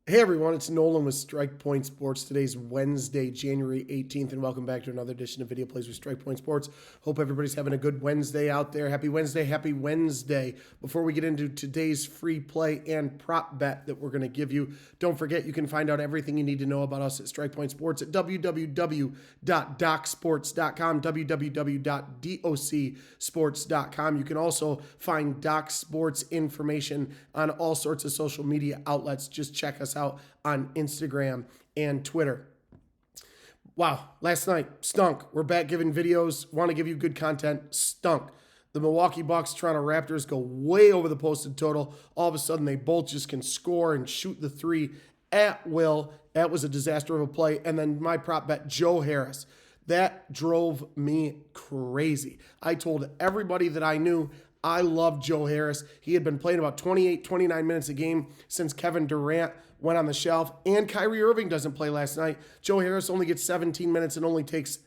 Hey everyone, it's Nolan with Strike Point Sports. Today's Wednesday, January 18th, and welcome back to another edition of Video Plays with Strike Point Sports. Hope everybody's having a good Wednesday out there. Happy Wednesday, happy Wednesday. Before we get into today's free play and prop bet that we're going to give you, don't forget you can find out everything you need to know about us at Strike Point Sports at www.docsports.com, www.docsports.com. You can also find Doc Sports information on all sorts of social media outlets. Just check us out on Instagram and Twitter. Wow, last night stunk. We're back giving videos. Want to give you good content. Stunk. The Milwaukee Bucks, Toronto Raptors go way over the posted total. All of a sudden, they both just can score and shoot the three at will. That was a disaster of a play. And then my prop bet, Joe Harris. That drove me crazy. I told everybody that I knew I loved Joe Harris. He had been playing about 28, 29 minutes a game since Kevin Durant went on the shelf, and Kyrie Irving doesn't play last night. Joe Harris only gets 17 minutes and only takes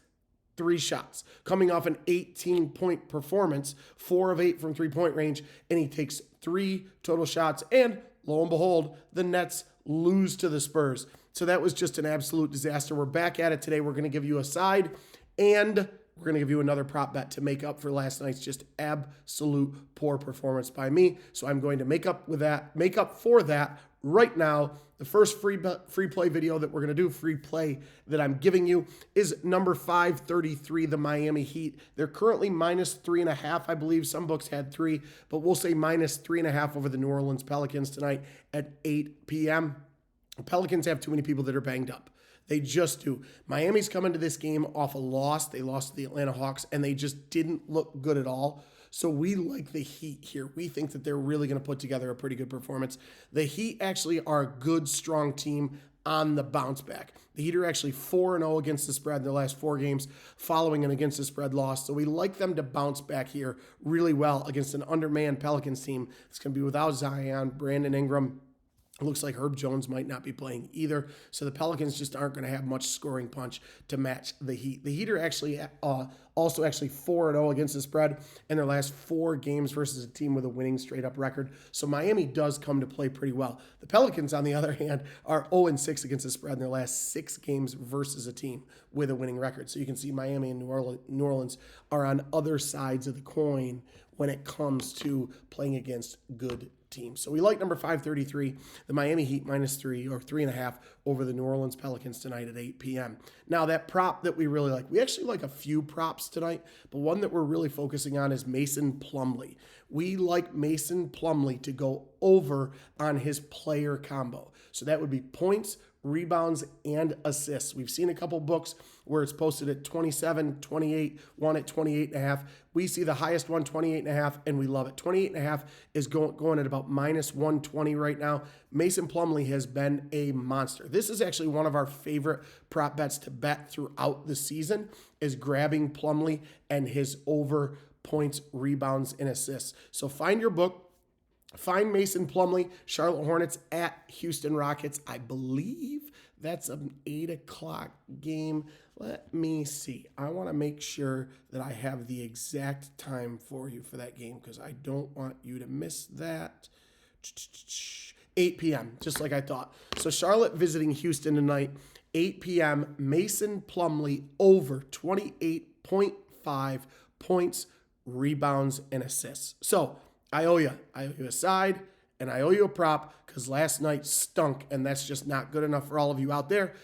3 shots, coming off an 18-point performance, 4 of 8 from three-point range, and he takes 3 total shots, and lo and behold, the Nets lose to the Spurs. So that was just an absolute disaster. We're back at it today. We're going to give you a side, and we're going to give you another prop bet to make up for last night's just absolute poor performance by me. So I'm going to make up for that right now. The first free play video that we're going to do, free play that I'm giving you, is number 533, the Miami Heat. They're currently minus 3.5, I believe. Some books had 3, but we'll say minus 3.5 over the New Orleans Pelicans tonight at 8 p.m. The Pelicans have too many people that are banged up. They just do. Miami's coming to this game off a loss. They lost to the Atlanta Hawks, and they just didn't look good at all. So we like the Heat here. We think that they're really going to put together a pretty good performance. The Heat actually are a good, strong team on the bounce back. The Heat are actually 4-0 against the spread in their last 4 games following an against the spread loss. So we like them to bounce back here really well against an undermanned Pelicans team. It's going to be without Zion, Brandon Ingram. It looks like Herb Jones might not be playing either. So the Pelicans just aren't going to have much scoring punch to match the Heat. The Heat are actually also 4-0 against the spread in their last 4 games versus a team with a winning straight-up record. So Miami does come to play pretty well. The Pelicans, on the other hand, are 0-6 against the spread in their last 6 games versus a team with a winning record. So you can see Miami and New Orleans are on other sides of the coin when it comes to playing against good teams. So we like number 533, the Miami Heat minus 3 or 3.5 over the New Orleans Pelicans tonight at 8 p.m. Now that prop that we really like, we actually like a few props tonight, but one that we're really focusing on is Mason Plumlee. We like Mason Plumlee to go over on his player combo. So that would be points, rebounds, and assists. We've seen a couple books where it's posted at 27, 28, one at 28.5. We see the highest one, 28.5, and we love it. 28.5 is going at about minus 120 right now. Mason Plumlee has been a monster. This is actually one of our favorite prop bets to bet throughout the season, is grabbing Plumlee and his over points, rebounds, and assists. So find your book. Find Mason Plumlee, Charlotte Hornets at Houston Rockets. I believe that's an 8 o'clock game. Let me see. I want to make sure that I have the exact time for you for that game because I don't want you to miss that. 8 p.m., just like I thought. So Charlotte visiting Houston tonight, 8 p.m. Mason Plumlee over 28.5 points, rebounds, and assists. So I owe you a side, and I owe you a prop because last night stunk, and that's just not good enough for all of you out there.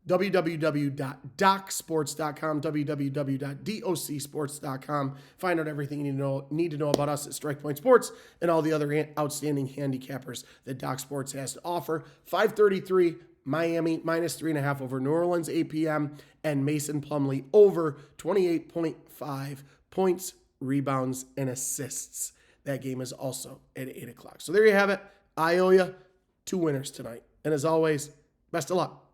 www.docsports.com, www.docsports.com. Find out everything you need to know about us at Strike Point Sports and all the other outstanding handicappers that Doc Sports has to offer. 533, Miami minus 3.5 over New Orleans, 8 p.m., and Mason Plumlee over 28.5 points, rebounds, and assists. That game is also at 8 o'clock. So there you have it. I owe you 2 winners tonight. And as always, best of luck.